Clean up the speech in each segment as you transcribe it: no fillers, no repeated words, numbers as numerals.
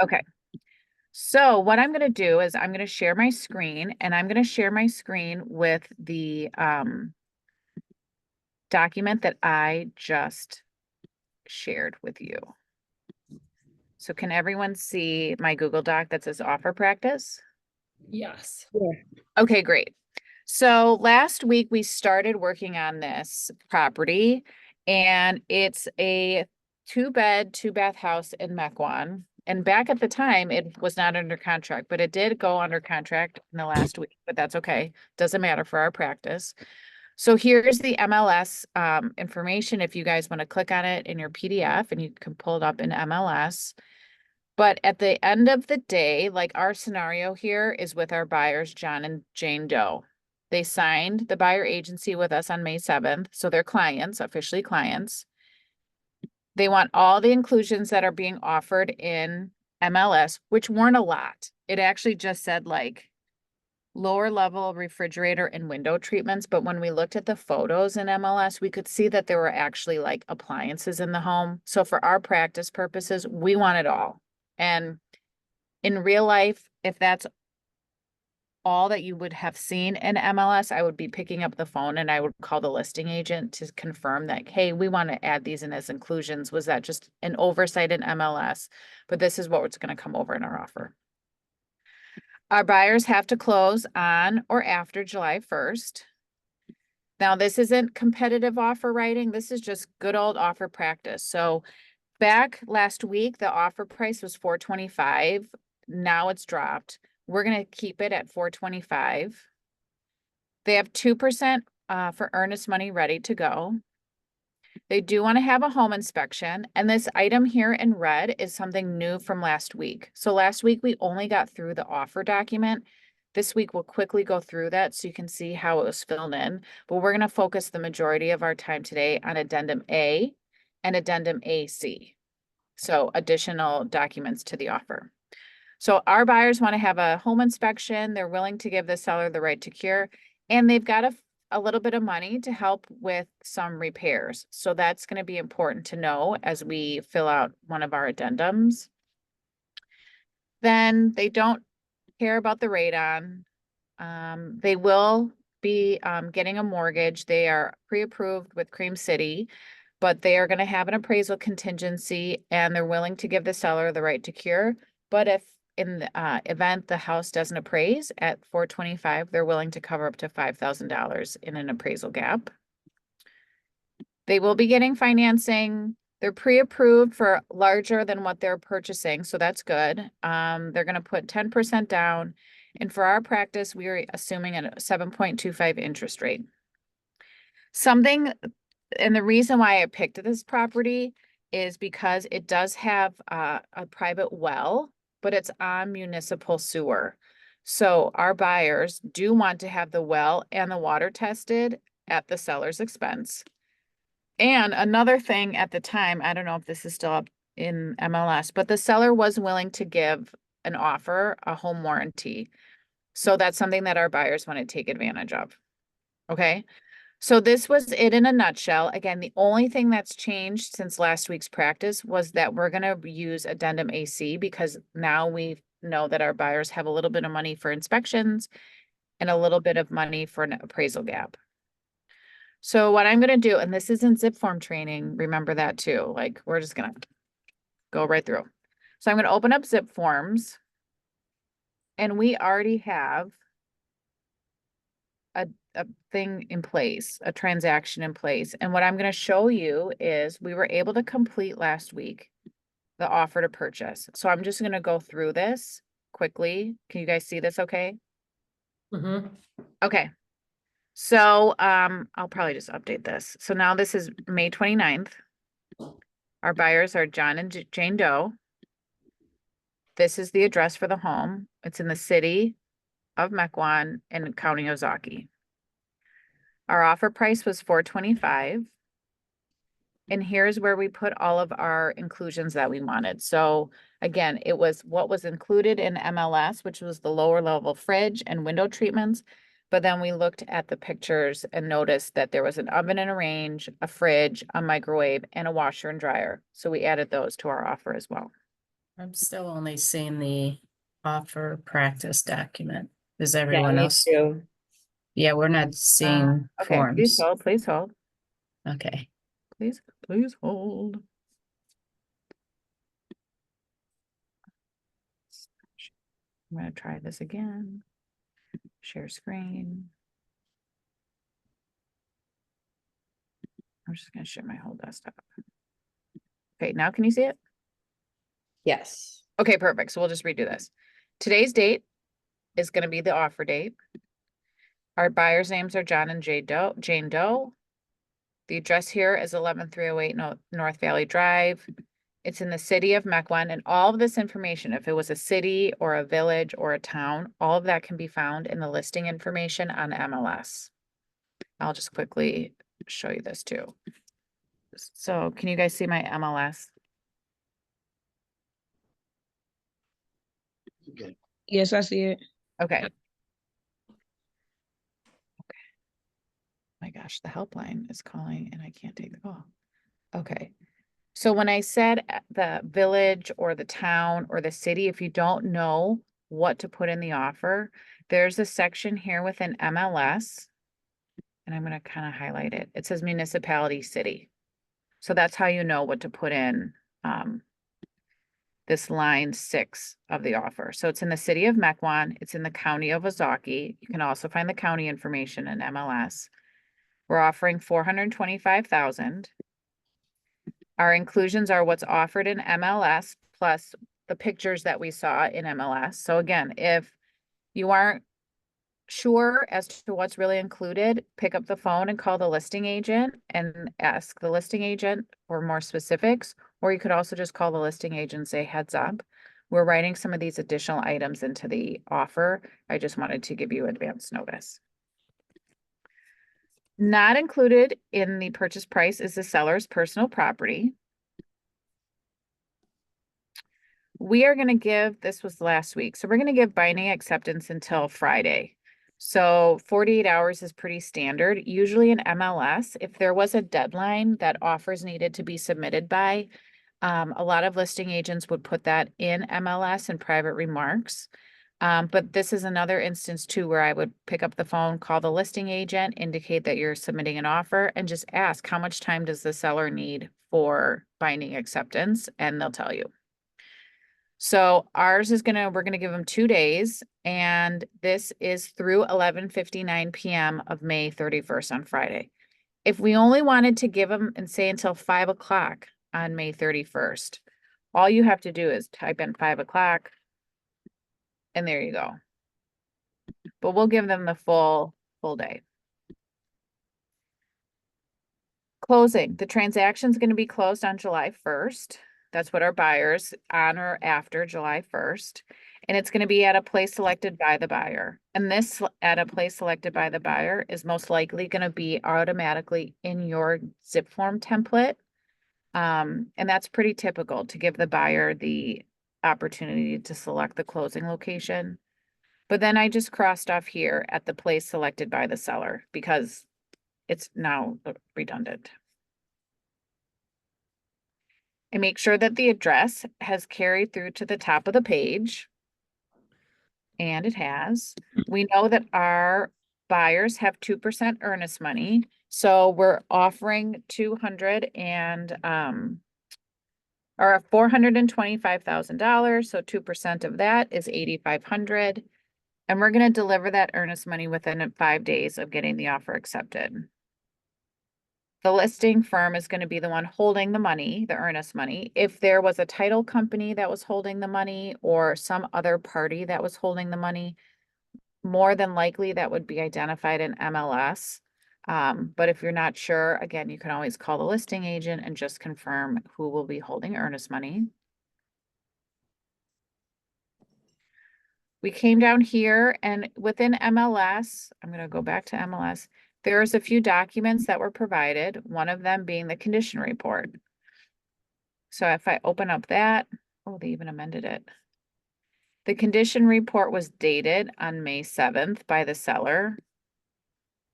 Okay. So what I'm going to do is I'm going to share my screen, and I'm going to share my screen with the document that I just shared with you. So can everyone see my Google Doc that says offer practice? Yes. Yeah. Okay, great. So last week we started working on this property, and it's a 2-bed, 2-bath house in Mequon. And back at the time, it was not under contract, but it did go under contract in the last week, but that's okay. Doesn't matter for our practice. So here's the MLS information if you guys want to click on it in your PDF, and you can pull it up in MLS. But at the end of the day, like our scenario here is with our buyers, John and Jane Doe. They signed the buyer agency with us on May 7th. So they're clients, officially clients. They want all the inclusions that are being offered in MLS, which weren't a lot. It actually just said like lower level refrigerator and window treatments. But when we looked at the photos in MLS, we could see that there were actually like appliances in the home. So for our practice purposes, we want it all. And in real life, if that's all that you would have seen in MLS, I would be picking up the phone and I would call the listing agent to confirm that, hey, we want to add these in as inclusions. Was that just an oversight in MLS? But this is what's going to come over in our offer. Our buyers have to close on or after July 1st. Now, this isn't competitive offer writing. This is just good old offer practice. So back last week, the offer price was $425. Now it's dropped. We're going to keep it at $425. They have 2% for earnest money ready to go. They do want to have a home inspection. And this item here in red is something new from last week. So last week, we only got through the offer document. This week, we'll quickly go through that so you can see how it was filled in. But we're going to focus the majority of our time today on Addendum A and Addendum AC. So additional documents to the offer. So our buyers want to have a home inspection. They're willing to give the seller the right to cure, and they've got a little bit of money to help with some repairs. So that's going to be important to know as we fill out one of our addendums. Then they don't care about the radon. They will be getting a mortgage. They are pre-approved with Cream City, but they are going to have an appraisal contingency, and they're willing to give the seller the right to cure. But if in the event the house doesn't appraise at 425, they're willing to cover up to $5,000 in an appraisal gap. They will be getting financing. They're pre-approved for larger than what they're purchasing, so that's good. They're going to put 10% down. And for our practice, we are assuming a 7.25 interest rate. Something, and the reason why I picked this property is because it does have a private well, but it's on municipal sewer. So our buyers do want to have the well and the water tested at the seller's expense. And another thing at the time, I don't know if this is still up in MLS, but the seller was willing to give an offer, a home warranty. So that's something that our buyers want to take advantage of. Okay. So this was it in a nutshell. Again, the only thing that's changed since last week's practice was that we're going to use Addendum AC because now we know that our buyers have a little bit of money for inspections and a little bit of money for an appraisal gap. So what I'm going to do, and this isn't zip form training, remember that too. Like we're just going to go right through. So I'm going to open up zip forms, and we already have a thing in place, a transaction in place. And what I'm going to show you is we were able to complete last week the offer to purchase. So I'm just going to go through this quickly. Can you guys see this okay? Mm-hmm. Okay. So I'll probably just update this. So now this is May 29th. Our buyers are John and Jane Doe. This is the address for the home. It's in the city of Mequon and County Ozaki. Our offer price was $425. And here's where we put all of our inclusions that we wanted. So again, it was what was included in MLS, which was the lower level fridge and window treatments. But then we looked at the pictures and noticed that there was an oven and a range, a fridge, a microwave, and a washer and dryer. So we added those to our offer as well. I'm still only seeing the offer practice document. Is Yeah, everyone me else? too. Yeah, we're not seeing Okay, please forms. hold, please hold, Okay. please hold. I'm gonna try this again. Share screen. I'm just gonna share my whole desktop. Okay, now can you see it? Yes. Okay, perfect. So we'll just redo this. Today's date is gonna be the offer date. Our buyers' names are John and Jane Doe. The address here is 11308 North Valley Drive. It's in the city of Mequon, and all of this information, if it was a city or a village or a town, all of that can be found in the listing information on MLS. I'll just quickly show you this too. So can you guys see my MLS? Yes, I see it. Okay. My gosh, the helpline is calling and I can't take the call. Okay. So when I said the village or the town or the city, if you don't know what to put in the offer, there's a section here within MLS. And I'm going to kind of highlight it. It says municipality city. So that's how you know what to put in this line 6 of the offer. So it's in the city of Mequon. It's in the county of Ozaukee. You can also find the county information in MLS. We're offering $425,000. Our inclusions are what's offered in MLS plus the pictures that we saw in MLS. So again, if you aren't sure as to what's really included, pick up the phone and call the listing agent and ask the listing agent for more specifics, or you could also just call the listing agent and say, heads up, we're writing some of these additional items into the offer. I just wanted to give you advance notice. Not included in the purchase price is the seller's personal property. We are going to give, this was last week, so we're going to give binding acceptance until Friday. So 48 hours is pretty standard. Usually in MLS, if there was a deadline that offers needed to be submitted by, a lot of listing agents would put that in MLS in private remarks. But this is another instance too where I would pick up the phone, call the listing agent, indicate that you're submitting an offer, and just ask how much time does the seller need for binding acceptance, and they'll tell you. So ours is we're gonna give them 2 days, and this is through 11:59 PM of May 31st on Friday. If we only wanted to give them and say until 5 o'clock on May 31st, all you have to do is type in 5 o'clock, and there you go. But we'll give them the full day. Closing, the transaction is going to be closed on July 1st. That's what our buyers on or after July 1st. And it's going to be at a place selected by the buyer. And this at a place selected by the buyer is most likely going to be automatically in your zip form template. And that's pretty typical to give the buyer the opportunity to select the closing location. But then I just crossed off here at the place selected by the seller because it's now redundant. And make sure that the address has carried through to the top of the page. And it has. We know that our buyers have 2% earnest money. So we're offering $425,000. So 2% of that is $8,500. And we're going to deliver that earnest money within 5 days of getting the offer accepted. The listing firm is going to be the one holding the money, the earnest money. If there was a title company that was holding the money or some other party that was holding the money, more than likely that would be identified in MLS. But if you're not sure, again, you can always call the listing agent and just confirm who will be holding earnest money. We came down here and within MLS, I'm going to go back to MLS. There's a few documents that were provided, one of them being the condition report. So if I open up that, oh, they even amended it. The condition report was dated on May 7th by the seller.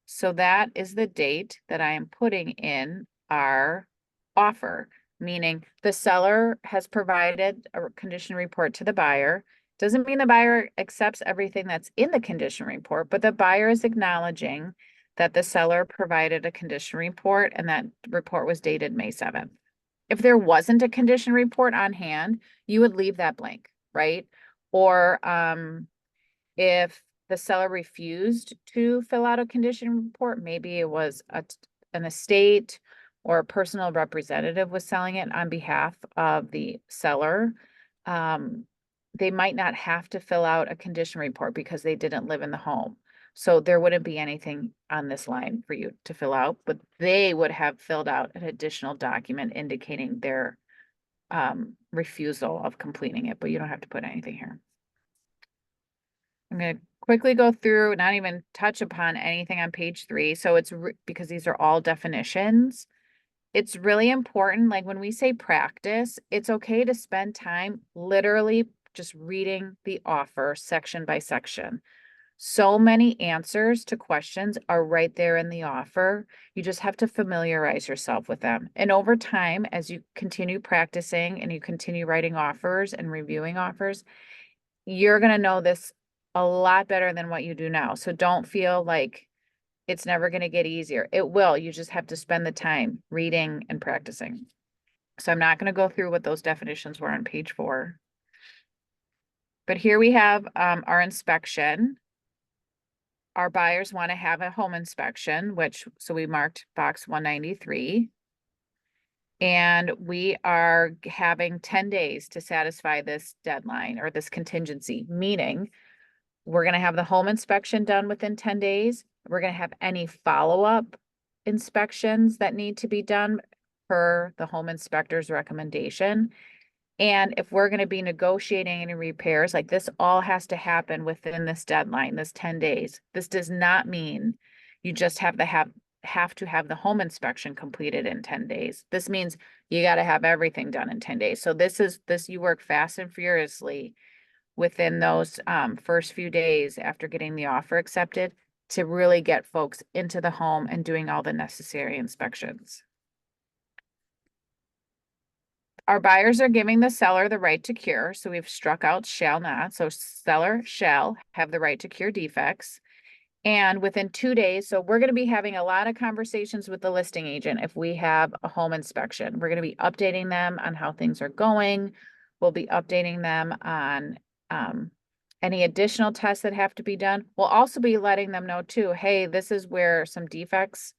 So that is the date that I am putting in our offer. meaning the seller has provided a condition report to the buyer. Doesn't mean the buyer accepts everything that's in the condition report, but the buyer is acknowledging that the seller provided a condition report and that report was dated May 7th. If there wasn't a condition report on hand, you would leave that blank, right? Or if the seller refused to fill out a condition report, maybe it was an estate or a personal representative was selling it on behalf of the seller, they might not have to fill out a condition report because they didn't live in the home. So there wouldn't be anything on this line for you to fill out, but they would have filled out an additional document indicating their refusal of completing it, but you don't have to put anything here. I'm going to quickly go through, not even touch upon anything on page 3. So it's because these are all definitions. It's really important. Like when we say practice, it's okay to spend time literally just reading the offer section by section. So many answers to questions are right there in the offer. You just have to familiarize yourself with them. And over time, as you continue practicing and you continue writing offers and reviewing offers, you're going to know this a lot better than what you do now. So don't feel like it's never going to get easier. It will. You just have to spend the time reading and practicing. So I'm not going to go through what those definitions were on page 4. But here we have our inspection. Our buyers want to have a home inspection, so we marked box 193. And we are having 10 days to satisfy this deadline or this contingency, meaning we're going to have the home inspection done within 10 days. We're going to have any follow-up inspections that need to be done per the home inspector's recommendation. And if we're going to be negotiating any repairs, like this all has to happen within this deadline, this 10 days. This does not mean you just have to have the home inspection completed in 10 days. This means you got to have everything done in 10 days. So you work fast and furiously within those first few days after getting the offer accepted to really get folks into the home and doing all the necessary inspections. Our buyers are giving the seller the right to cure. So we've struck out shall not. So seller shall have the right to cure defects. And within 2 days, so we're going to be having a lot of conversations with the listing agent if we have a home inspection. We're going to be updating them on how things are going. We'll be updating them on any additional tests that have to be done. We'll also be letting them know too, hey, this is where some defects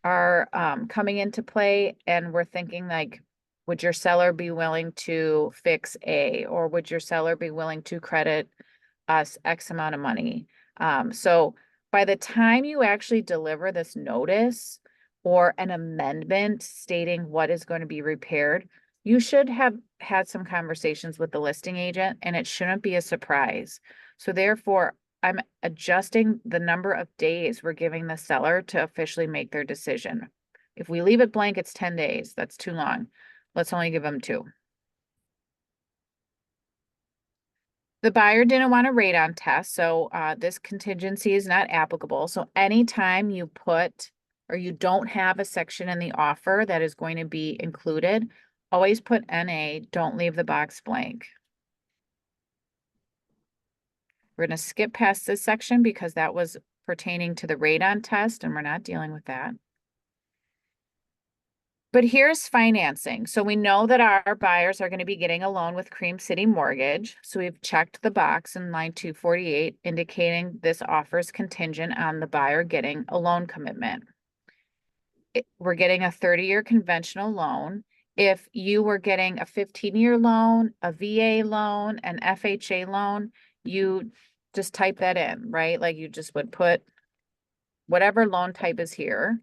are coming into play. And we're thinking like, would your seller be willing to fix A, or would your seller be willing to credit us X amount of money? So by the time you actually deliver this notice or an amendment stating what is going to be repaired, you should have had some conversations with the listing agent and it shouldn't be a surprise. So therefore, I'm adjusting the number of days we're giving the seller to officially make their decision. If we leave it blank, it's 10 days. That's too long. Let's only give them 2. The buyer didn't want a radon test, so this contingency is not applicable. So anytime you put or you don't have a section in the offer that is going to be included, always put NA, don't leave the box blank. We're going to skip past this section because that was pertaining to the radon test and we're not dealing with that. But here's financing. So we know that our buyers are going to be getting a loan with Cream City Mortgage. So we've checked the box in line 248 indicating this offer is contingent on the buyer getting a loan commitment. We're getting a 30-year conventional loan. If you were getting a 15-year loan, a VA loan, an FHA loan, you just type that in, right? Like you just would put whatever loan type is here.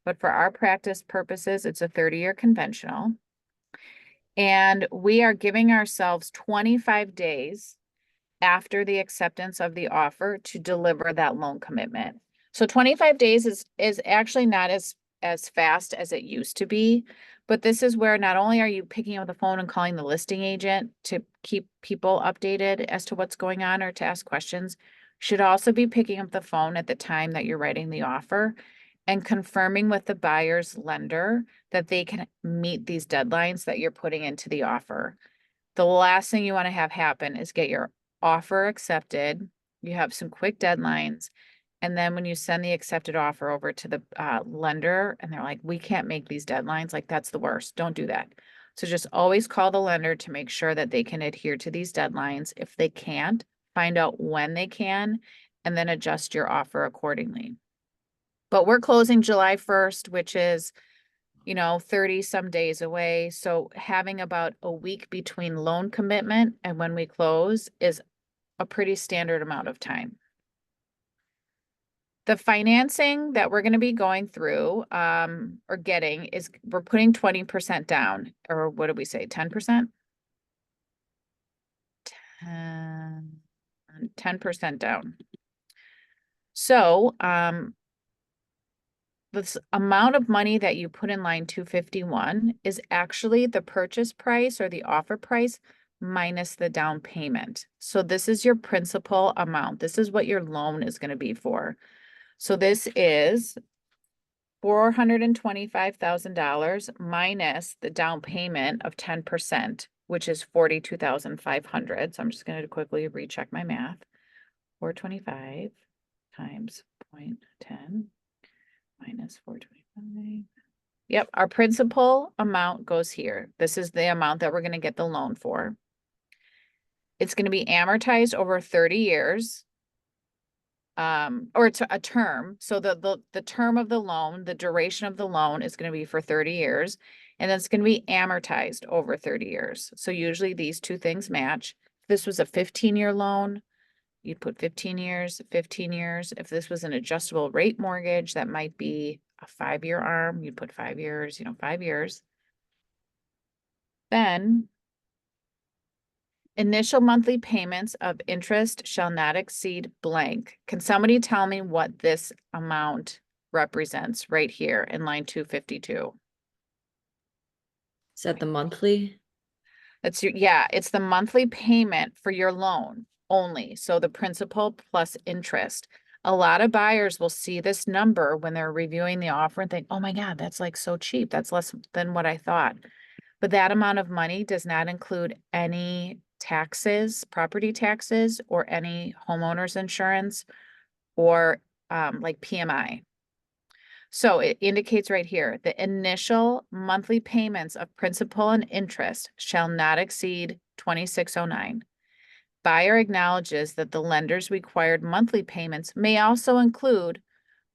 But for our practice purposes, it's a 30-year conventional. And we are giving ourselves 25 days after the acceptance of the offer to deliver that loan commitment. So 25 days is actually not as fast as it used to be. But this is where not only are you picking up the phone and calling the listing agent to keep people updated as to what's going on or to ask questions, should also be picking up the phone at the time that you're writing the offer and confirming with the buyer's lender that they can meet these deadlines that you're putting into the offer. The last thing you want to have happen is get your offer accepted. You have some quick deadlines. And then when you send the accepted offer over to the lender and they're like, we can't make these deadlines, like that's the worst. Don't do that. So just always call the lender to make sure that they can adhere to these deadlines. If they can't, find out when they can, and then adjust your offer accordingly. But we're closing July 1st, which is, 30 some days away. So having about a week between loan commitment and when we close is a pretty standard amount of time. The financing that we're going to be going through, or getting is we're putting 20% down, or what did we say? 10%? 10% down. So, this amount of money that you put in line 251 is actually the purchase price or the offer price minus the down payment. So this is your principal amount. This is what your loan is going to be for. So this is $425,000 minus the down payment of 10%, which is $42,500. So I'm just going to quickly recheck my math. 425 times 0.10 minus 425. Yep, our principal amount goes here. This is the amount that we're going to get the loan for. It's going to be amortized over 30 years. Or it's a term. So the term of the loan, the duration of the loan is going to be for 30 years, and it's going to be amortized over 30 years. So usually these two things match. If this was a 15-year loan, you'd put 15 years, 15 years. If this was an adjustable rate mortgage, that might be a 5-year arm. You'd put 5 years, 5 years. Then initial monthly payments of interest shall not exceed blank. Can somebody tell me what this amount represents right here in line 252? Is that the monthly? It's the monthly payment for your loan only. So the principal plus interest. A lot of buyers will see this number when they're reviewing the offer and think, oh my God, that's like so cheap. That's less than what I thought. But that amount of money does not include any taxes, property taxes, or any homeowner's insurance or like PMI. So it indicates right here, the initial monthly payments of principal and interest shall not exceed $2,609. Buyer acknowledges that the lender's required monthly payments may also include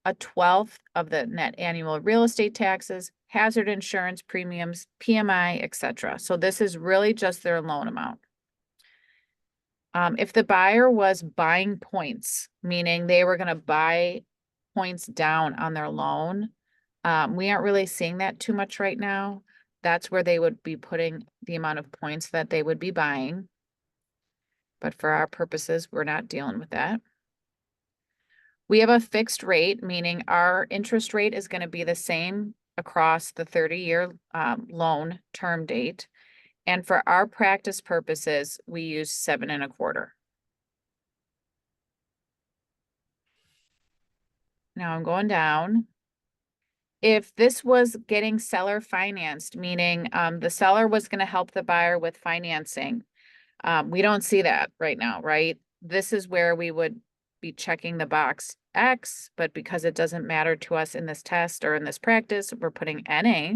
a 1/12 of the net annual real estate taxes, hazard insurance premiums, PMI, etc. So this is really just their loan amount. If the buyer was buying points, meaning they were going to buy points down on their loan, we aren't really seeing that too much right now. That's where they would be putting the amount of points that they would be buying. But for our purposes, we're not dealing with that. We have a fixed rate, meaning our interest rate is going to be the same across the 30-year loan term date. And for our practice purposes, we use 7 1/4. Now I'm going down. If this was getting seller financed, meaning the seller was going to help the buyer with financing, we don't see that right now, right? This is where we would be checking the box X, but because it doesn't matter to us in this test or in this practice, we're putting NA.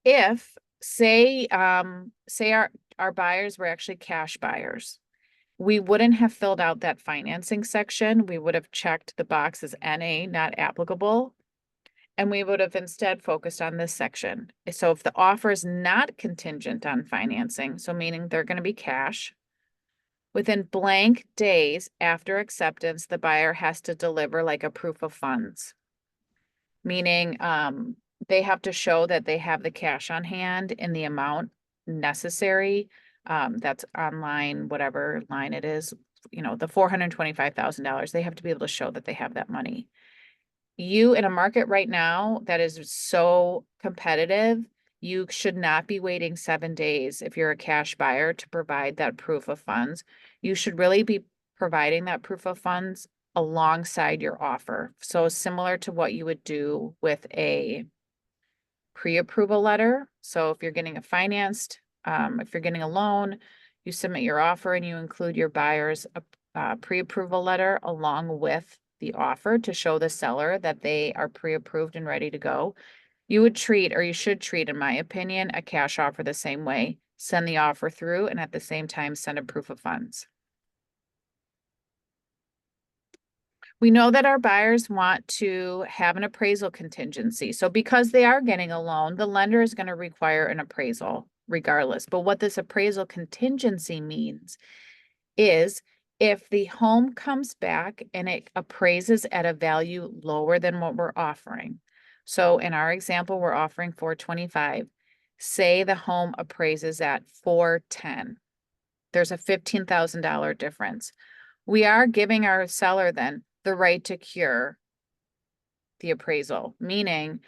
If say our buyers were actually cash buyers, we wouldn't have filled out that financing section. We would have checked the box as NA, not applicable. And we would have instead focused on this section. So if the offer is not contingent on financing, so meaning they're going to be cash, within blank days after acceptance, the buyer has to deliver like a proof of funds. Meaning they have to show that they have the cash on hand in the amount necessary. That's online, whatever line it is, the $425,000, they have to be able to show that they have that money. You in a market right now that is so competitive, you should not be waiting 7 days if you're a cash buyer to provide that proof of funds. You should really be providing that proof of funds alongside your offer. So similar to what you would do with a pre-approval letter. So if you're getting a financed, if you're getting a loan, you submit your offer and you include your buyer's pre-approval letter along with the offer to show the seller that they are pre-approved and ready to go. You would treat, or you should treat, in my opinion, a cash offer the same way. Send the offer through and at the same time send a proof of funds. We know that our buyers want to have an appraisal contingency. So because they are getting a loan, the lender is going to require an appraisal regardless. But what this appraisal contingency means is if the home comes back and it appraises at a value lower than what we're offering. So in our example, we're offering 425. Say the home appraises at 410. There's a $15,000 difference. We are giving our seller then the right to cure the appraisal, meaning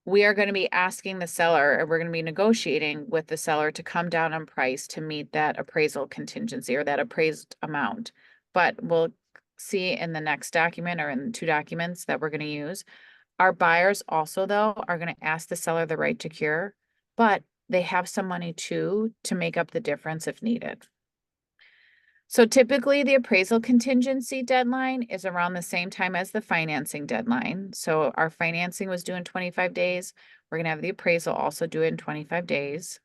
we are going to be asking the seller, or we're going to be negotiating with the seller to come down on price to meet that appraisal contingency or that appraised amount. But we'll see in the next document or in 2 documents that we're going to use. Our buyers also, though, are going to ask the seller the right to cure, but they have some money too to make up the difference if needed. So typically the appraisal contingency deadline is around the same time as the financing deadline. So our financing was due in 25 days. We're going to have the appraisal also due in 25 days.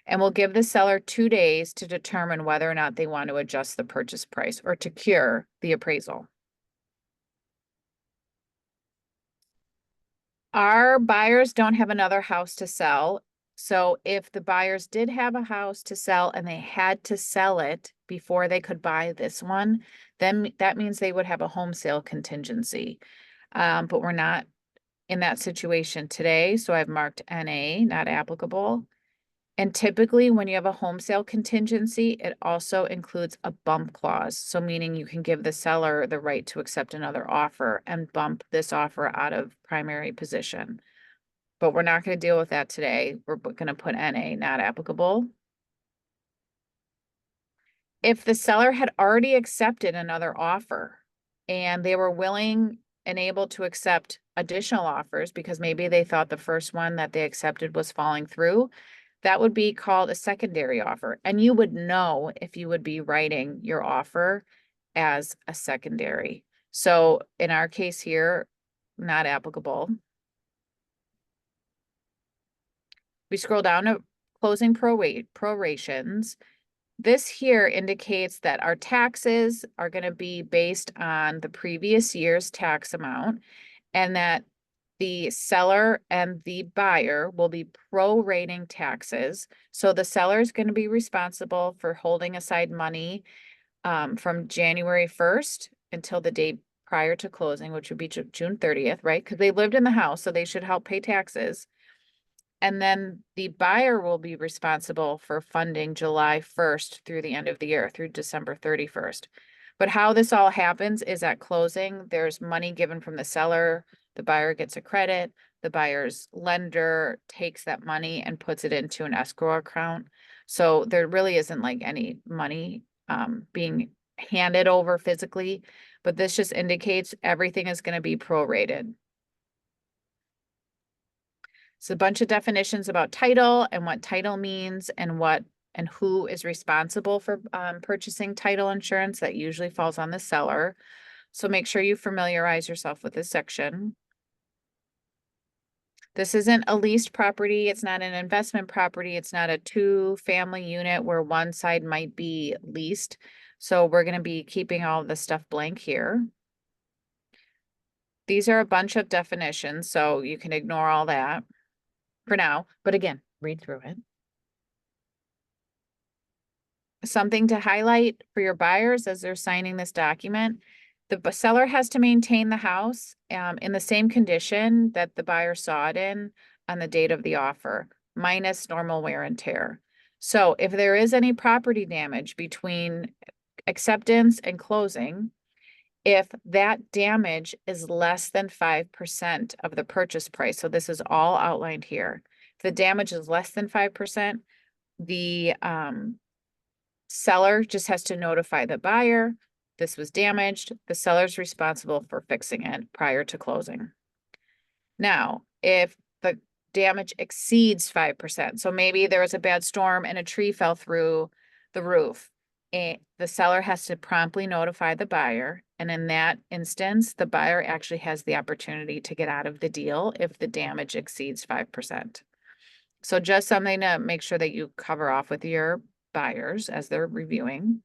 And we'll give the seller 2 days to determine whether or not they want to adjust the purchase price or to cure the appraisal. Our buyers don't have another house to sell. So if the buyers did have a house to sell and they had to sell it before they could buy this one, then that means they would have a home sale contingency. But we're not in that situation today. So I've marked NA, not applicable. And typically when you have a home sale contingency, it also includes a bump clause. So meaning you can give the seller the right to accept another offer and bump this offer out of primary position. But we're not going to deal with that today. We're going to put NA, not applicable. If the seller had already accepted another offer and they were willing and able to accept additional offers because maybe they thought the first one that they accepted was falling through, that would be called a secondary offer. And you would know if you would be writing your offer as a secondary. So in our case here, not applicable. We scroll down to closing prorations. This here indicates that our taxes are going to be based on the previous year's tax amount and that the seller and the buyer will be prorating taxes. So the seller is going to be responsible for holding aside money from January 1st until the date prior to closing, which would be June 30th, right? Because they lived in the house, so they should help pay taxes. And then the buyer will be responsible for funding July 1st through the end of the year, through December 31st. But how this all happens is at closing, there's money given from the seller, the buyer gets a credit, the buyer's lender takes that money and puts it into an escrow account. So there really isn't like any money being handed over physically, but this just indicates everything is going to be prorated. So a bunch of definitions about title and what title means and what and who is responsible for purchasing title insurance. That usually falls on the seller. So make sure you familiarize yourself with this section. This isn't a leased property. It's not an investment property. It's not a 2-family unit where one side might be leased. So we're going to be keeping all of the stuff blank here. These are a bunch of definitions, so you can ignore all that for now, but again, read through it. Something to highlight for your buyers as they're signing this document. The seller has to maintain the house in the same condition that the buyer saw it in on the date of the offer, minus normal wear and tear. So if there is any property damage between acceptance and closing, if that damage is less than 5% of the purchase price, so this is all outlined here. If the damage is less than 5%, the seller just has to notify the buyer. this was damaged, the seller's responsible for fixing it prior to closing. Now, if the damage exceeds 5%, so maybe there was a bad storm and a tree fell through the roof, and the seller has to promptly notify the buyer. And in that instance, the buyer actually has the opportunity to get out of the deal if the damage exceeds 5%. So just something to make sure that you cover off with your buyers as they're reviewing.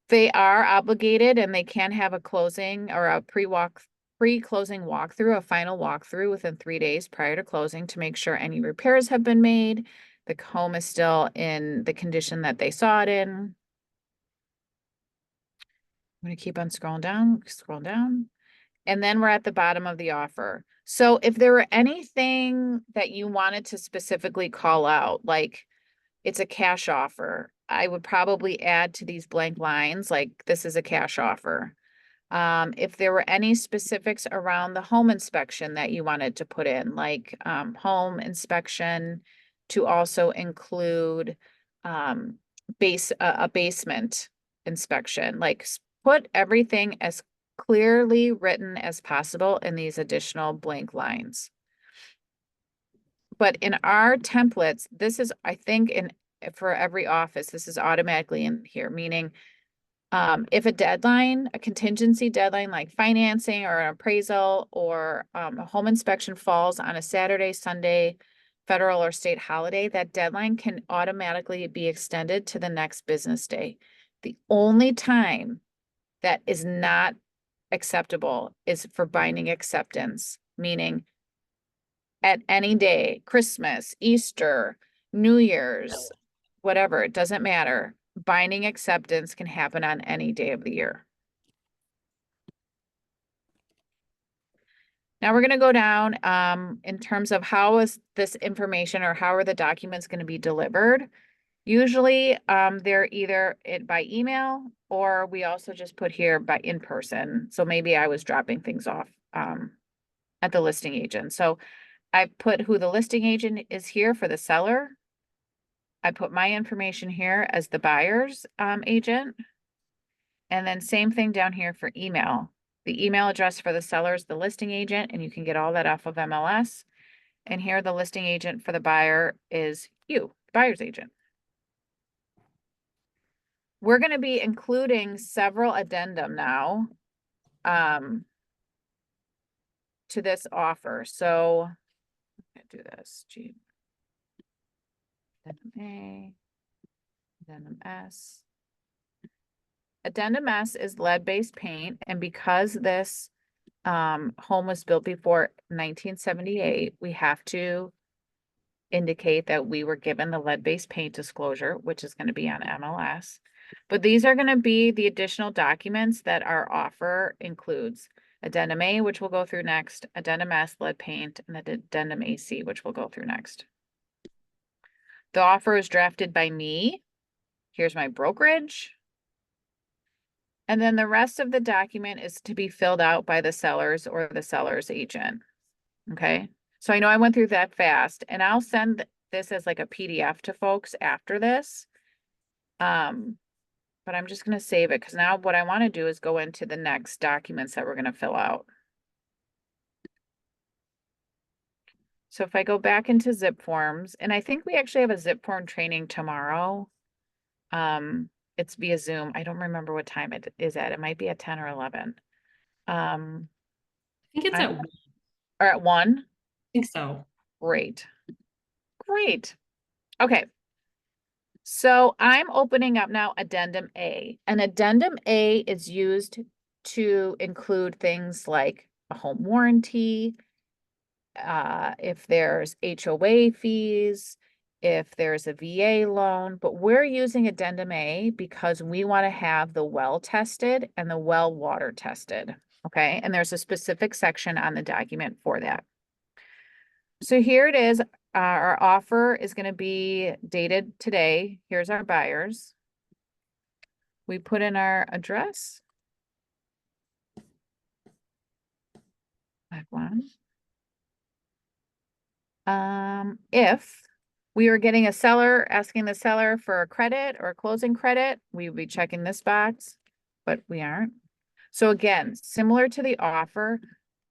They are obligated and they can have a closing or a pre-closing walkthrough, a final walkthrough within 3 days prior to closing to make sure any repairs have been made. The home is still in the condition that they saw it in. I'm going to keep on scrolling down. And then we're at the bottom of the offer. So if there were anything that you wanted to specifically call out, like it's a cash offer, I would probably add to these blank lines, like this is a cash offer. If there were any specifics around the home inspection that you wanted to put in, like home inspection to also include a basement inspection, like put everything as clearly written as possible in these additional blank lines. But in our templates, this is, I think, for every office, this is automatically in here, meaning if a contingency deadline like financing or an appraisal or a home inspection falls on a Saturday, Sunday, federal or state holiday, that deadline can automatically be extended to the next business day. The only time that is not acceptable is for binding acceptance, meaning at any day, Christmas, Easter, New Year's, whatever, it doesn't matter. Binding acceptance can happen on any day of the year. Now we're going to go down in terms of how is this information or how are the documents going to be delivered. Usually they're either by email or we also just put here by in person. So maybe I was dropping things off at the listing agent. So I put who the listing agent is here for the seller. I put my information here as the buyer's agent. And then same thing down here for email. The email address for the seller is the listing agent, and you can get all that off of MLS. And here the listing agent for the buyer is you, the buyer's agent. We're going to be including several addendum now to this offer. So I'm going to do this. Addendum A, Addendum S. Addendum S is lead-based paint, and because this home was built before 1978, we have to indicate that we were given the lead-based paint disclosure, which is going to be on MLS. But these are going to be the additional documents that our offer includes. Addendum A, which we'll go through next, Addendum S, lead paint, and the Addendum AC, which we'll go through next. The offer is drafted by me. Here's my brokerage. And then the rest of the document is to be filled out by the sellers or the seller's agent. Okay. So I know I went through that fast, and I'll send this as like a PDF to folks after this. But I'm just going to save it because now what I want to do is go into the next documents that we're going to fill out. So if I go back into zip forms, and I think we actually have a zip form training tomorrow. It's via Zoom. I don't remember what time it is at. It might be at 10 or 11. I think it's at, I Or at 1. think so. Great. Great. Okay. So I'm opening up now Addendum A. And Addendum A is used to include things like a home warranty, if there's HOA fees, if there's a VA loan, but we're using Addendum A because we want to have the well tested and the well water tested. Okay. And there's a specific section on the document for that. So here it is. Our offer is going to be dated today. Here's our buyers. We put in our address. Back one. If we were getting a seller, asking the seller for a credit or a closing credit, we would be checking this box. but we aren't. So again, similar to the offer,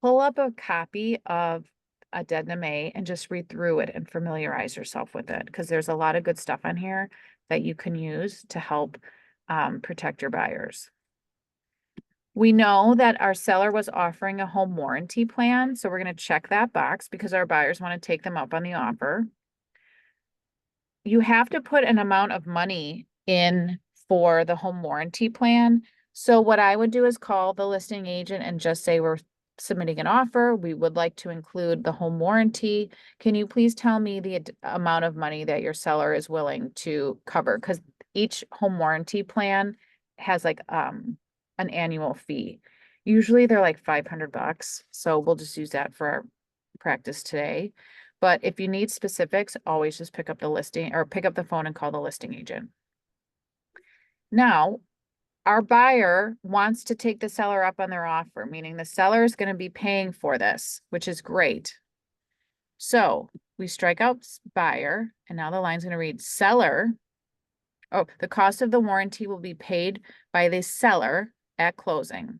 pull up a copy of Addendum A and just read through it and familiarize yourself with it, because there's a lot of good stuff on here that you can use to help protect your buyers. We know that our seller was offering a home warranty plan, so we're going to check that box because our buyers want to take them up on the offer. You have to put an amount of money in for the home warranty plan. So what I would do is call the listing agent and just say, we're submitting an offer. We would like to include the home warranty. Can you please tell me the amount of money that your seller is willing to cover? Because each home warranty plan has like an annual fee. Usually they're like $500. So we'll just use that for our practice today. But if you need specifics, always just pick up the listing or pick up the phone and call the listing agent. Now, our buyer wants to take the seller up on their offer, meaning the seller is going to be paying for this, which is great. So we strike out buyer, and now the line's going to read seller. Oh, the cost of the warranty will be paid by the seller at closing.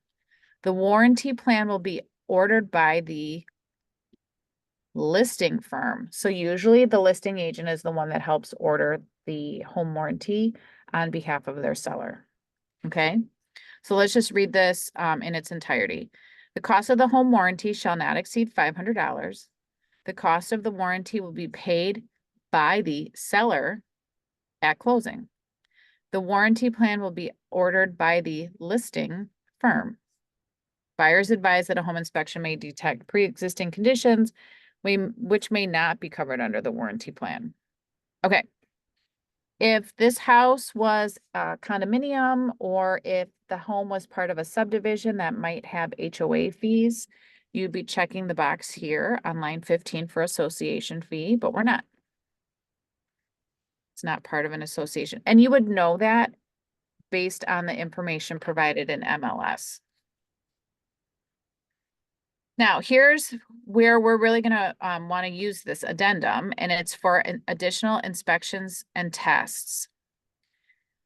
The warranty plan will be ordered by the listing firm. So usually the listing agent is the one that helps order the home warranty on behalf of their seller. Okay, so let's just read this in its entirety. The cost of the home warranty shall not exceed $500. The cost of the warranty will be paid by the seller at closing. The warranty plan will be ordered by the listing firm. Buyers advise that a home inspection may detect pre-existing conditions which may not be covered under the warranty plan. Okay. If this house was a condominium, or if the home was part of a subdivision that might have HOA fees, you'd be checking the box here on line 15 for association fee, but we're not. It's not part of an association. And you would know that based on the information provided in MLS. Now, here's where we're really going to want to use this addendum, and it's for additional inspections and tests.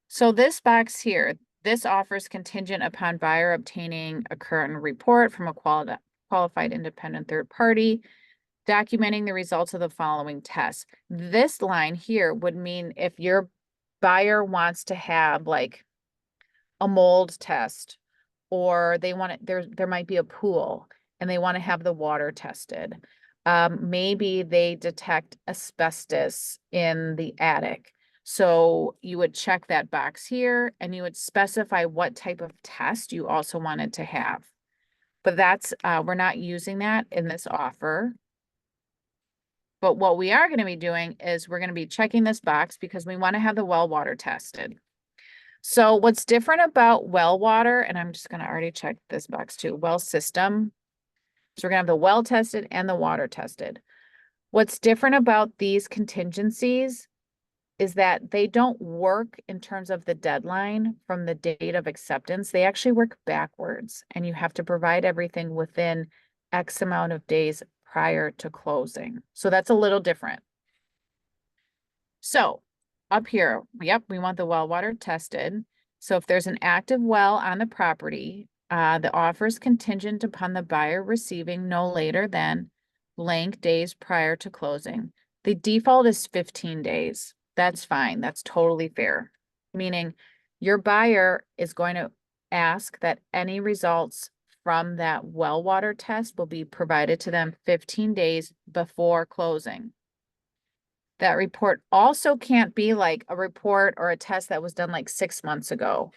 So this box here, this offers contingent upon buyer obtaining a current report from a qualified independent third party, documenting the results of the following tests. This line here would mean if your buyer wants to have like a mold test, or they want it, there might be a pool and they want to have the water tested. Maybe they detect asbestos in the attic. So you would check that box here and you would specify what type of test you also wanted to have. But that's, we're not using that in this offer. But what we are going to be doing is we're going to be checking this box because we want to have the well water tested. So what's different about well water, and I'm just going to already check this box too, well system. So we're going to have the well tested and the water tested. What's different about these contingencies is that they don't work in terms of the deadline from the date of acceptance. They actually work backwards, and you have to provide everything within X amount of days prior to closing. So that's a little different. So up here, yep, we want the well water tested. So if there's an active well on the property, the offer is contingent upon the buyer receiving no later than blank days prior to closing. The default is 15 days. That's fine. That's totally fair. Meaning your buyer is going to ask that any results from that well water test will be provided to them 15 days before closing. That report also can't be like a report or a test that was done like 6 months ago.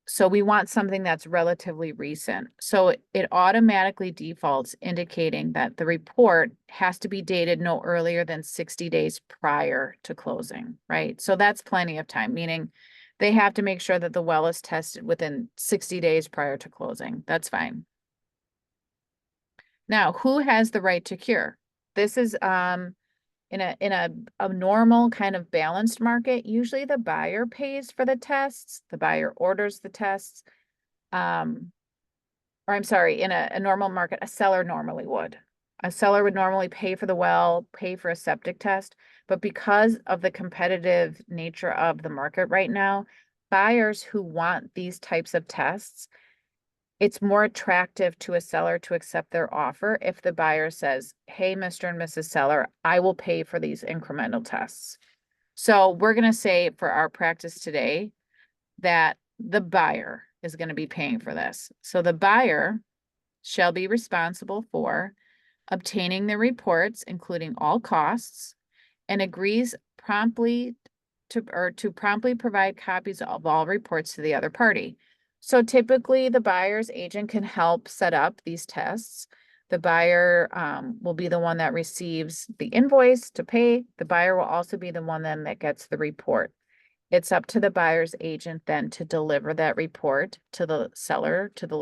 So we want something that's relatively recent. So it automatically defaults indicating that the report has to be dated no earlier than 60 days prior to closing, right? So that's plenty of time, meaning they have to make sure that the well is tested within 60 days prior to closing. That's fine. Now, who has the right to cure? This is in a normal kind of balanced market, usually the buyer pays for the tests, the buyer orders the tests. Or I'm sorry, in a normal market, a seller normally would. A seller would normally pay for the well, pay for a septic test, but because of the competitive nature of the market right now, buyers who want these types of tests, it's more attractive to a seller to accept their offer if the buyer says, hey, Mr. and Mrs. Seller, I will pay for these incremental tests. So we're going to say for our practice today that the buyer is going to be paying for this. So the buyer shall be responsible for obtaining the reports, including all costs, and agrees promptly to promptly provide copies of all reports to the other party. So typically the buyer's agent can help set up these tests. The buyer will be the one that receives the invoice to pay. The buyer will also be the one then that gets the report. It's up to the buyer's agent then to deliver that report to the seller, to the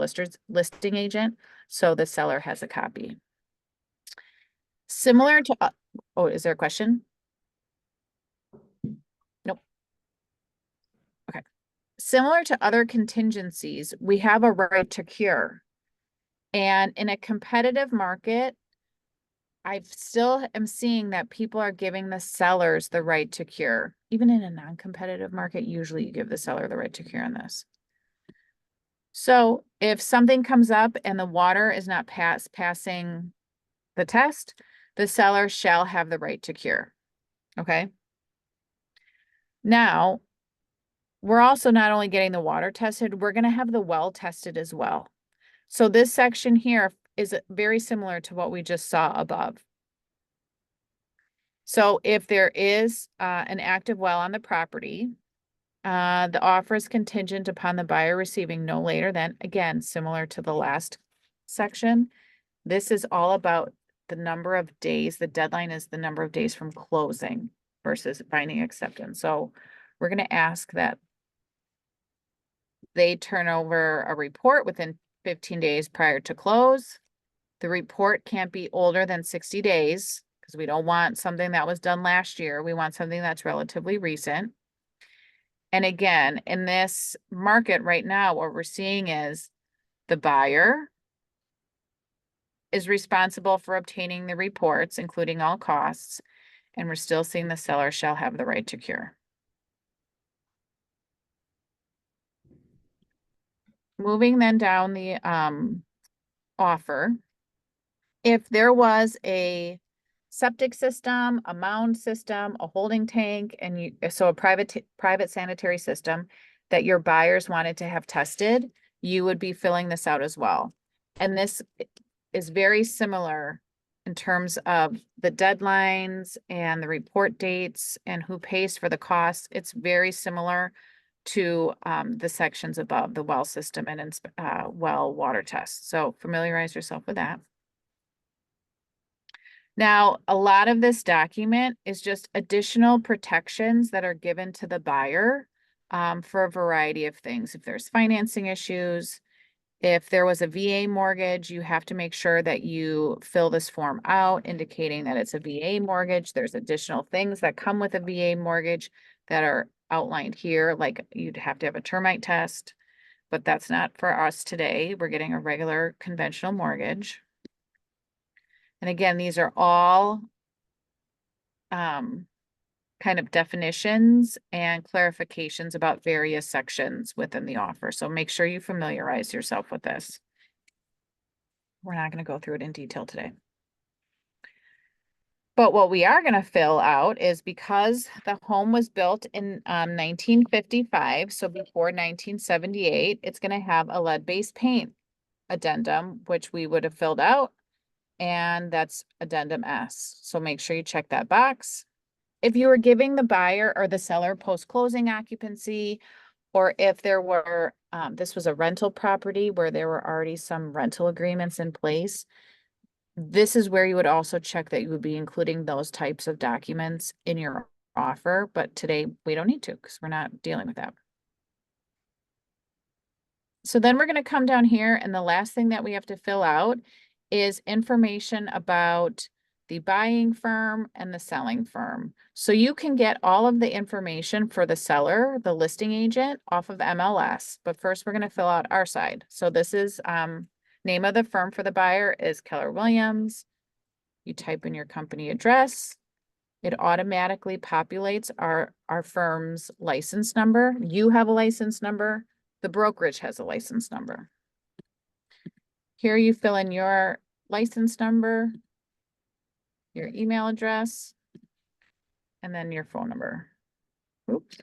listing agent, so the seller has a copy. Similar to, oh, is there a question? Nope. Okay. Similar to other contingencies, we have a right to cure. And in a competitive market, I still am seeing that people are giving the sellers the right to cure. Even in a non-competitive market, usually you give the seller the right to cure on this. So if something comes up and the water is not passing the test, the seller shall have the right to cure. Okay. Now, we're also not only getting the water tested, we're going to have the well tested as well. So this section here is very similar to what we just saw above. So if there is an active well on the property, the offer is contingent upon the buyer receiving no later than, again, similar to the last section. This is all about the number of days. The deadline is the number of days from closing versus binding acceptance. So we're going to ask that they turn over a report within 15 days prior to close. The report can't be older than 60 days because we don't want something that was done last year. We want something that's relatively recent. And again, in this market right now, what we're seeing is the buyer is responsible for obtaining the reports, including all costs, and we're still seeing the seller shall have the right to cure. Moving then down the offer, if there was a septic system, a mound system, a holding tank, and so a private sanitary system that your buyers wanted to have tested, you would be filling this out as well. And this is very similar in terms of the deadlines and the report dates and who pays for the costs. It's very similar to the sections above, the well system and well water test. So familiarize yourself with that. Now, a lot of this document is just additional protections that are given to the buyer for a variety of things. If there's financing issues, if there was a VA mortgage, you have to make sure that you fill this form out indicating that it's a VA mortgage. There's additional things that come with a VA mortgage that are outlined here, like you'd have to have a termite test, but that's not for us today. We're getting a regular conventional mortgage. And again, these are all kind of definitions and clarifications about various sections within the offer. So make sure you familiarize yourself with this. We're not going to go through it in detail today. But what we are going to fill out is because the home was built in 1955, so before 1978, it's going to have a lead-based paint addendum, which we would have filled out. And that's addendum S. So make sure you check that box. If you were giving the buyer or the seller post-closing occupancy, or if there were, this was a rental property where there were already some rental agreements in place, this is where you would also check that you would be including those types of documents in your offer. But today we don't need to because we're not dealing with that. So then we're going to come down here, and the last thing that we have to fill out is information about the buying firm and the selling firm. So you can get all of the information for the seller, the listing agent, off of MLS. But first we're going to fill out our side. So this is name of the firm for the buyer is Keller Williams. You type in your company address. it automatically populates our firm's license number. You have a license number. The brokerage has a license number. Here you fill in your license number, your email address, and then your phone number. Oops.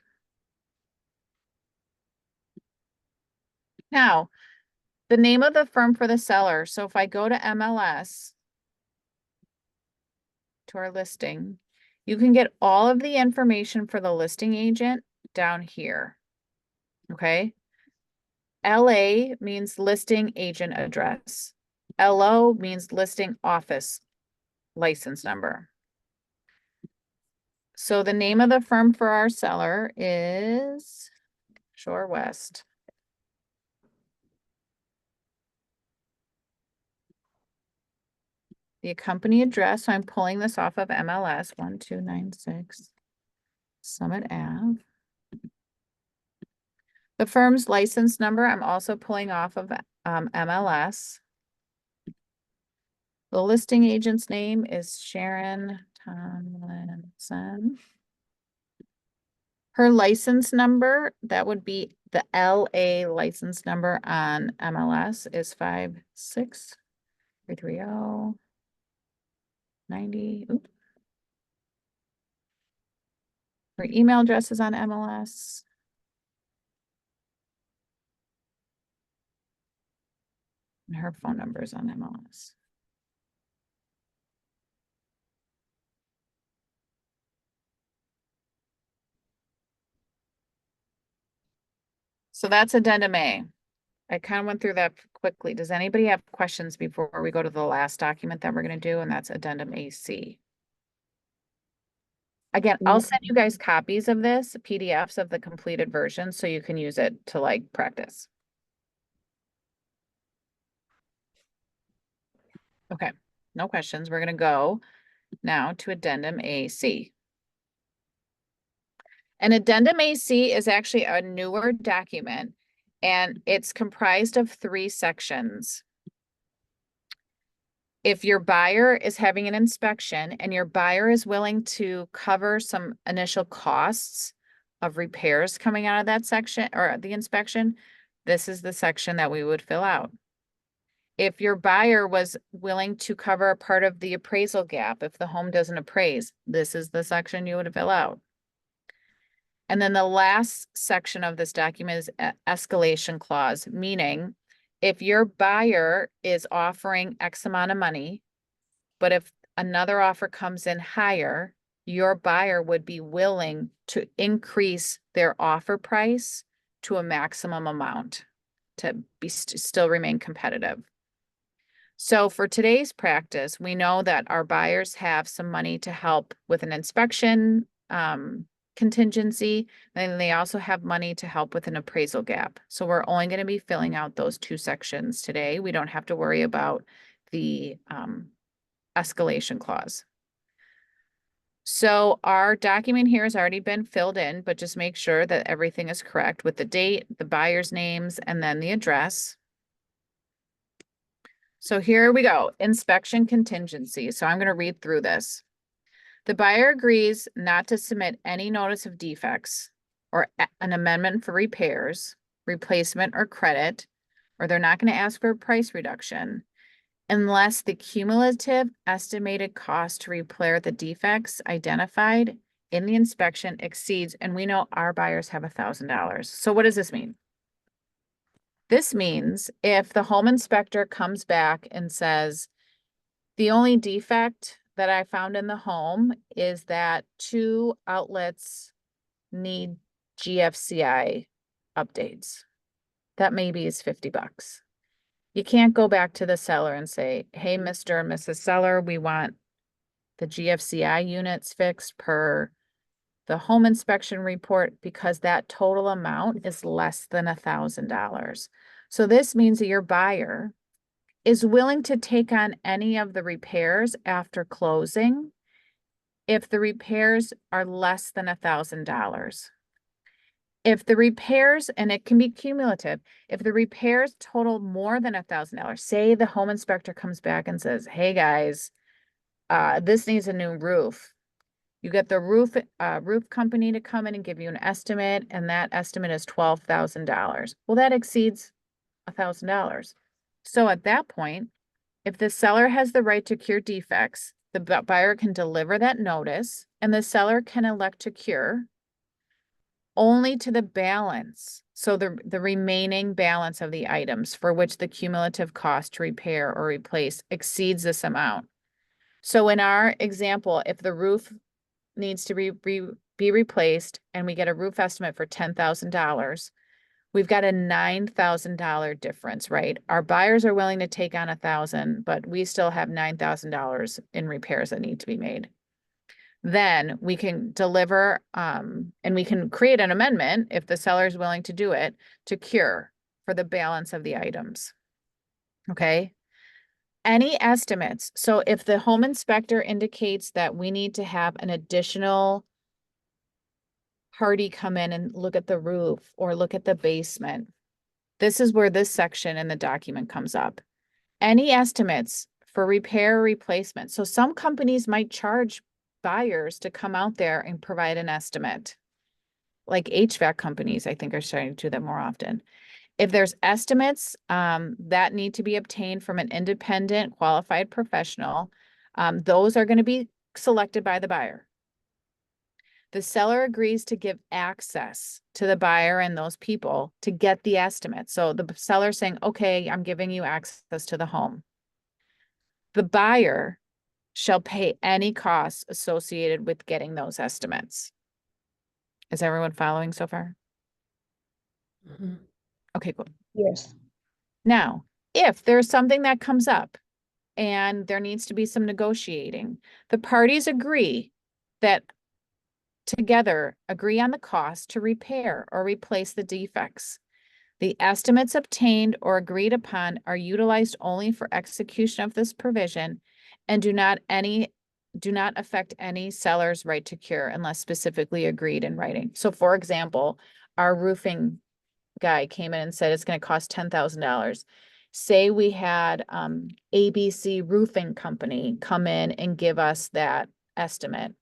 Now, the name of the firm for the seller. So if I go to MLS, to our listing, you can get all of the information for the listing agent down here. Okay. LA means listing agent address. LO means listing office license number. So the name of the firm for our seller is Shore West. The company address, so I'm pulling this off of MLS, 1296 Summit Ave. The firm's license number, I'm also pulling off of MLS. The listing agent's name is Sharon Tomlinson. Her license number, that would be the LA license number on MLS, is 56330 90. Oops. Her email address is on MLS. And her phone number is on MLS. So that's addendum A. I kind of went through that quickly. Does anybody have questions before we go to the last document that we're going to do? And that's addendum AC. Again, I'll send you guys copies of this, PDFs of the completed version, so you can use it to like practice. Okay, no questions. We're going to go now to addendum AC. An addendum AC is actually a newer document, and it's comprised of 3 sections. If your buyer is having an inspection and your buyer is willing to cover some initial costs of repairs coming out of that section or the inspection, this is the section that we would fill out. If your buyer was willing to cover a part of the appraisal gap, if the home doesn't appraise, this is the section you would fill out. And then the last section of this document is escalation clause, meaning if your buyer is offering X amount of money, but if another offer comes in higher, your buyer would be willing to increase their offer price to a maximum amount to be still remain competitive. So for today's practice, we know that our buyers have some money to help with an inspection contingency, and they also have money to help with an appraisal gap. So we're only going to be filling out those 2 sections today. We don't have to worry about the escalation clause. So our document here has already been filled in, but just make sure that everything is correct with the date, the buyer's names, and then the address. So here we go, inspection contingency. So I'm going to read through this. The buyer agrees not to submit any notice of defects or an amendment for repairs, replacement, or credit, or they're not going to ask for a price reduction unless the cumulative estimated cost to repair the defects identified in the inspection exceeds, and we know our buyers have $1,000. So what does this mean? This means if the home inspector comes back and says, the only defect that I found in the home is that 2 outlets need GFCI updates. That maybe is $50. You can't go back to the seller and say, hey, Mr. and Mrs. Seller, we want the GFCI units fixed per the home inspection report, because that total amount is less than $1,000. So this means that your buyer is willing to take on any of the repairs after closing if the repairs are less than $1,000. If the repairs, and it can be cumulative, if the repairs total more than $1,000, say the home inspector comes back and says, hey guys, this needs a new roof. You get the roof company to come in and give you an estimate, and that estimate is $12,000. Well, that exceeds $1,000. So at that point, if the seller has the right to cure defects, the buyer can deliver that notice and the seller can elect to cure only to the balance. So the remaining balance of the items for which the cumulative cost to repair or replace exceeds this amount. So in our example, if the roof needs to be replaced and we get a roof estimate for $10,000, we've got a $9,000 difference, right? Our buyers are willing to take on $1,000, but we still have $9,000 in repairs that need to be made. Then we can deliver, and we can create an amendment if the seller is willing to do it, to cure for the balance of the items. Okay? Any estimates? So if the home inspector indicates that we need to have an additional party come in and look at the roof or look at the basement, this is where this section in the document comes up. Any estimates for repair or replacement. So some companies might charge buyers to come out there and provide an estimate. Like HVAC companies, I think, are starting to do that more often. If there's estimates that need to be obtained from an independent qualified professional, those are going to be selected by the buyer. The seller agrees to give access to the buyer and those people to get the estimate. So the seller saying, okay, I'm giving you access to the home. The buyer shall pay any costs associated with getting those estimates. Is everyone following so far? Mhm. Okay, cool. Yes. Now, if there's something that comes up and there needs to be some negotiating, the parties agree that together agree on the cost to repair or replace the defects. The estimates obtained or agreed upon are utilized only for execution of this provision and do not affect any seller's right to cure unless specifically agreed in writing. So for example, our roofing guy came in and said it's going to cost $10,000. Say we had ABC Roofing Company come in and give us that estimate.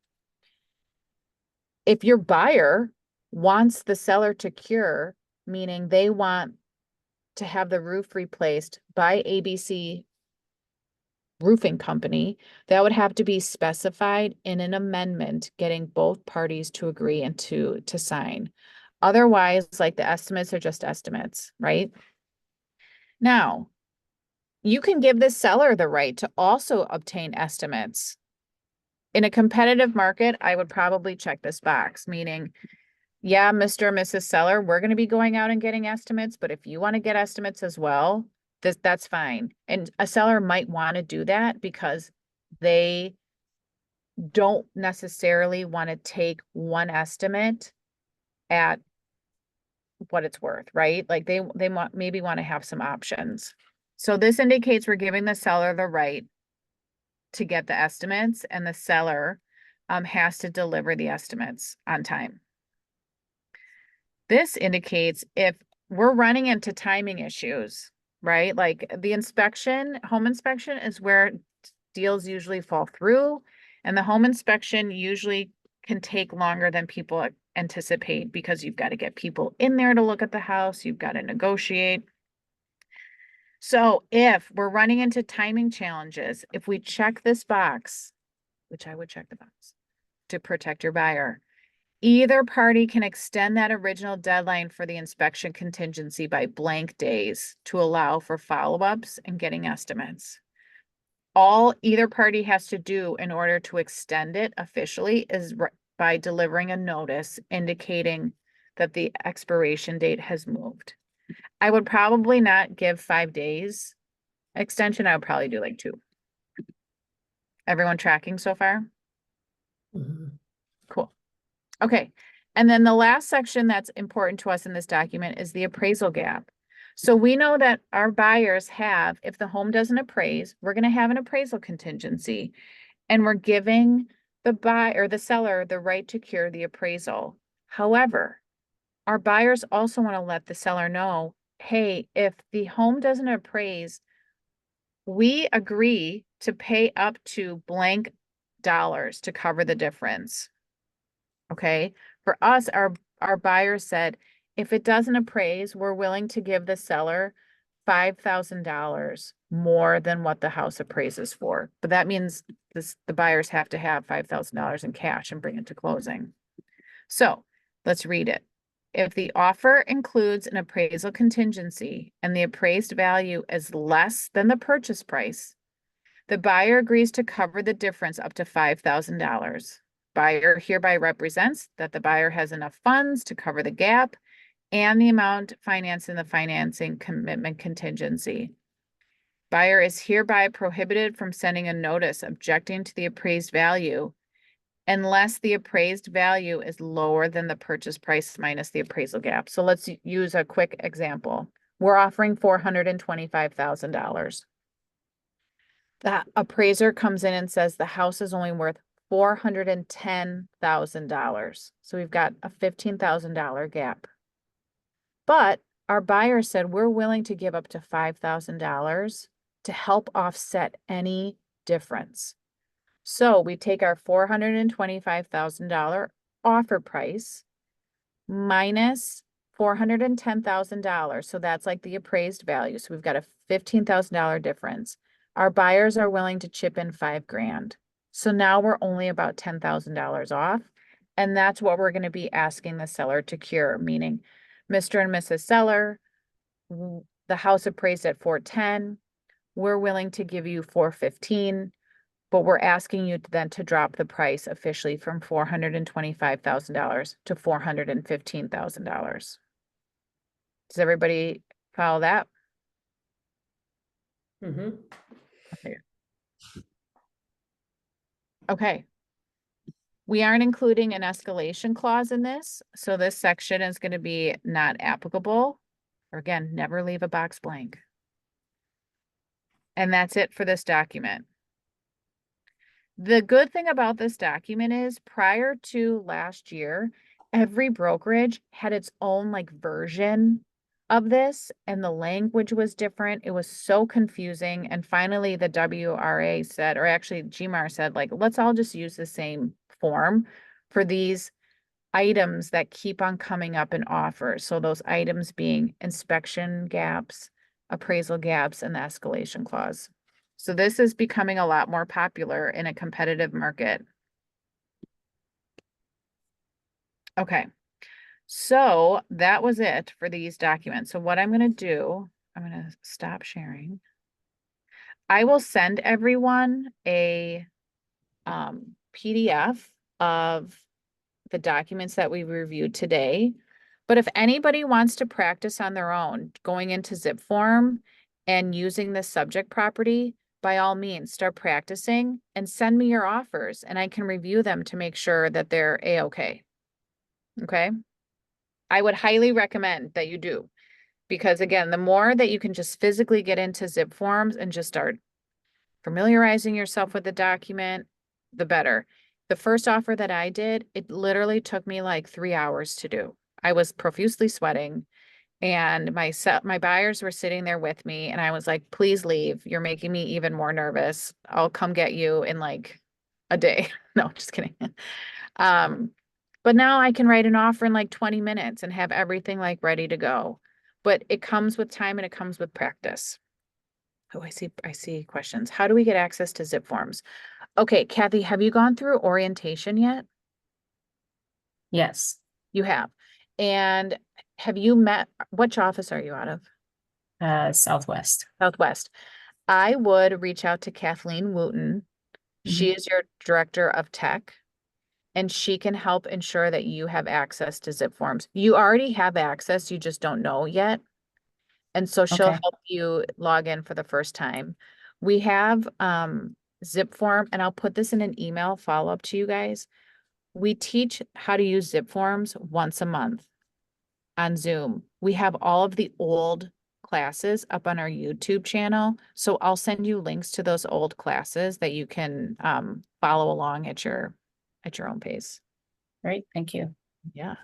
If your buyer wants the seller to cure, meaning they want to have the roof replaced by ABC Roofing Company, that would have to be specified in an amendment, getting both parties to agree and to sign. Otherwise, like, the estimates are just estimates, right? Now, you can give the seller the right to also obtain estimates. In a competitive market, I would probably check this box, meaning, yeah, Mr. and Mrs. Seller, we're going to be going out and getting estimates, but if you want to get estimates as well, that's fine. And a seller might want to do that because they don't necessarily want to take one estimate at what it's worth, right? Like they maybe want to have some options. So this indicates we're giving the seller the right to get the estimates, and the seller has to deliver the estimates on time. This indicates if we're running into timing issues, right? Like the home inspection is where deals usually fall through, and the home inspection usually can take longer than people anticipate because you've got to get people in there to look at the house, you've got to negotiate. So if we're running into timing challenges, if we check this box, which I would check the box to protect your buyer, either party can extend that original deadline for the inspection contingency by blank days to allow for follow-ups and getting estimates. All either party has to do in order to extend it officially is by delivering a notice indicating that the expiration date has moved. I would probably not give 5 days extension. I would probably do like 2. Everyone tracking so far? Mhm. Cool. Okay. And then the last section that's important to us in this document is the appraisal gap. So we know that our buyers have, if the home doesn't appraise, we're going to have an appraisal contingency, and we're giving the buyer or the seller the right to cure the appraisal. However, our buyers also want to let the seller know, hey, if the home doesn't appraise, we agree to pay up to blank to cover the difference. Okay, for us, our buyer said, if it doesn't appraise, we're willing to give the seller $5,000 more than what the house appraises for. But that means the buyers have to have $5,000 in cash and bring it to closing. So let's read it. If the offer includes an appraisal contingency and the appraised value is less than the purchase price, the buyer agrees to cover the difference up to $5,000. Buyer hereby represents that the buyer has enough funds to cover the gap and the amount financed in the financing commitment contingency. Buyer is hereby prohibited from sending a notice objecting to the appraised value unless the appraised value is lower than the purchase price minus the appraisal gap. So let's use a quick example. We're offering $425,000. The appraiser comes in and says the house is only worth $410,000. So we've got a $15,000 gap. But our buyer said we're willing to give up to $5,000 to help offset any difference. So we take our $425,000 offer price minus $410,000. So that's like the appraised value. So we've got a $15,000 difference. Our buyers are willing to chip in $5,000. So now we're only about $10,000 off. And that's what we're going to be asking the seller to cure, meaning Mr. and Mrs. Seller, the house appraised at $410,000. We're willing to give you $415,000, but we're asking you then to drop the price officially from $425,000 to $415,000. Does everybody follow that? Mm-hmm. Okay. Okay. We aren't including an escalation clause in this, so this section is going to be not applicable. Or again, never leave a box blank. And that's it for this document. The good thing about this document is prior to last year, every brokerage had its own like version of this and the language was different. It was so confusing. And finally the WRA said, or actually GMAR said, like, let's all just use the same form for these items that keep on coming up in offers. So those items being inspection gaps, appraisal gaps, and the escalation clause. So this is becoming a lot more popular in a competitive market. Okay, so that was it for these documents. So what I'm going to do, I'm going to stop sharing. I will send everyone a PDF of the documents that we reviewed today. But if anybody wants to practice on their own, going into zip form and using the subject property, by all means, start practicing and send me your offers and I can review them to make sure that they're a-okay. Okay. I would highly recommend that you do, because again, the more that you can just physically get into zip forms and just start familiarizing yourself with the document, the better. The first offer that I did, it literally took me like 3 hours to do. I was profusely sweating and my buyers were sitting there with me and I was like, please leave. You're making me even more nervous. I'll come get you in like a day. No, just kidding. But now I can write an offer in like 20 minutes and have everything like ready to go. But it comes with time and it comes with practice. Oh, I see questions. How do we get access to zip forms? Okay, Kathy, have you gone through orientation yet? Yes, You have. And have you met, which office are you out of? Southwest. Southwest. I would reach out to Kathleen Wooten. She is your director of tech, and she can help ensure that you have access to zip forms. You already have access, you just don't know yet. And so she'll Okay. help you log in for the first time. We have zip form, and I'll put this in an email follow-up to you guys. We teach how to use zip forms once a month on Zoom. We have all of the old classes up on our YouTube channel. So I'll send you links to those old classes that you can follow along at your own pace. Great, thank you. Yeah.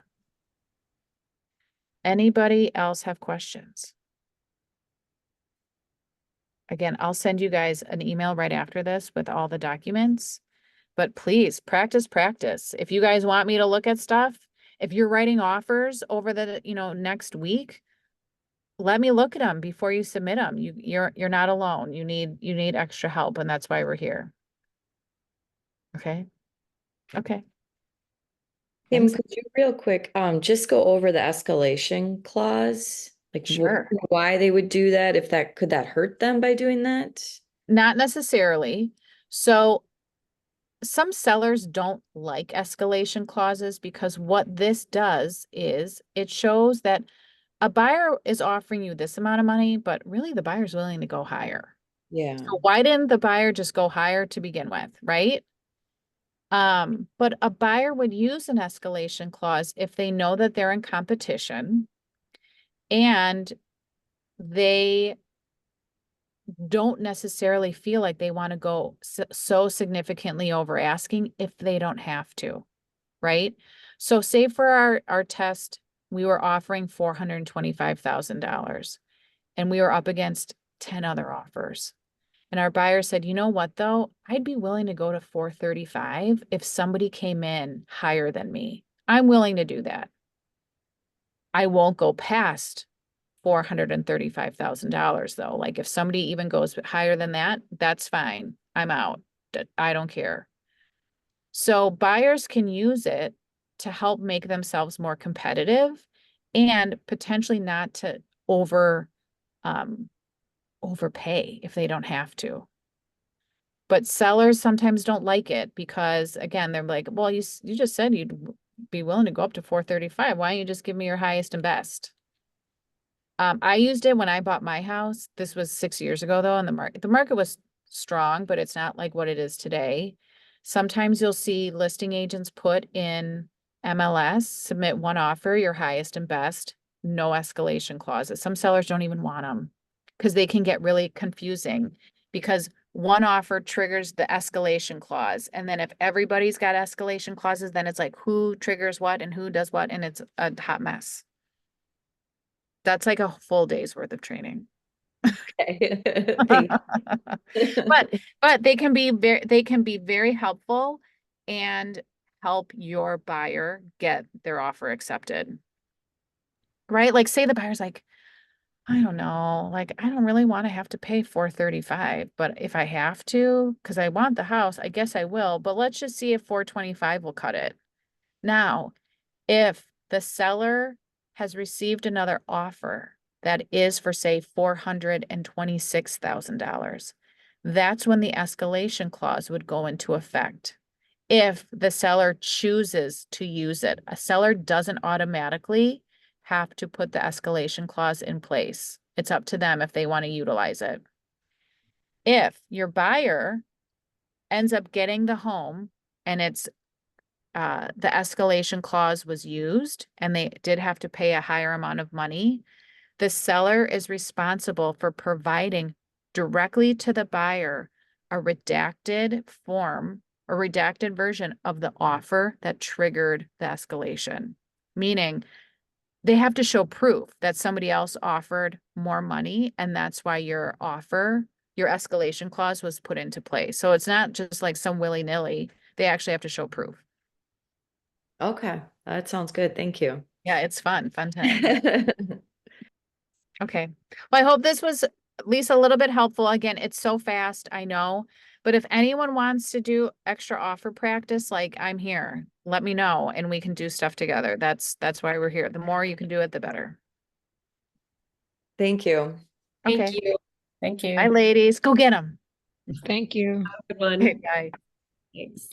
Anybody else have questions? Again, I'll send you guys an email right after this with all the documents. But please practice, practice. If you guys want me to look at stuff, if you're writing offers over the, next week, let me look at them before you submit them. You're not alone. You need extra help, and that's why we're here. Okay. Okay. Kim, Thanks. could you real quick, just go over the escalation clause? Like Sure. why they would do that, if could that hurt them by doing that? Not necessarily. So some sellers don't like escalation clauses because what this does is it shows that a buyer is offering you this amount of money, but really the buyer's willing to go higher. Yeah, So why didn't the buyer just go higher to begin with, right? But a buyer would use an escalation clause if they know that they're in competition and they don't necessarily feel like they want to go so significantly over asking if they don't have to, right? So say for our test, we were offering $425,000 and we were up against 10 other offers. And our buyer said, you know what though? I'd be willing to go to 435 if somebody came in higher than me. I'm willing to do that. I won't go past $435,000 though. Like if somebody even goes higher than that, that's fine. I'm out. I don't care. So buyers can use it to help make themselves more competitive and potentially not to overpay if they don't have to. But sellers sometimes don't like it because again, they're like, well, you just said you'd be willing to go up to 435. Why don't you just give me your highest and best? I used it when I bought my house. This was 6 years ago though, and the market was strong, but it's not like what it is today. Sometimes you'll see listing agents put in MLS, submit one offer, your highest and best, no escalation clauses. Some sellers don't even want them because they can get really confusing because one offer triggers the escalation clause. And then if everybody's got escalation clauses, then it's like who triggers what and who does what, and it's a hot mess. That's like a full day's worth of training. okay. Thank But they can be very helpful and help your buyer get their offer accepted. Right? Like say the buyer's like, I don't know, like I don't really want to have to pay 435, but if I have to, because I want the house, I guess I will. But let's just see if 425 will cut it. Now, if the seller has received another offer that is for say $426,000, that's when the escalation clause would go into effect. If the seller chooses to use it, a seller doesn't automatically have to put the escalation clause in place. It's up to them if they want to utilize it. If your buyer ends up getting the home and it's the escalation clause was used and they did have to pay a higher amount of money, the seller is responsible for providing directly to the buyer a redacted form or redacted version of the offer that triggered the escalation. Meaning they have to show proof that somebody else offered more money and that's why your escalation clause was put into place. So it's not just like some willy-nilly. They actually have to show proof. Okay, that sounds good. Thank you. Yeah, it's fun time. Okay. Well, I hope this was at least a little bit helpful. Again, it's so fast, I know. But if anyone wants to do extra offer practice, like I'm here, let me know and we can do stuff together. That's why we're here. The more you can do it, the better. Thank you. Okay. Thank you. Thank you. Bye, ladies. Go get them. Thank you. Good one. Bye. Thanks.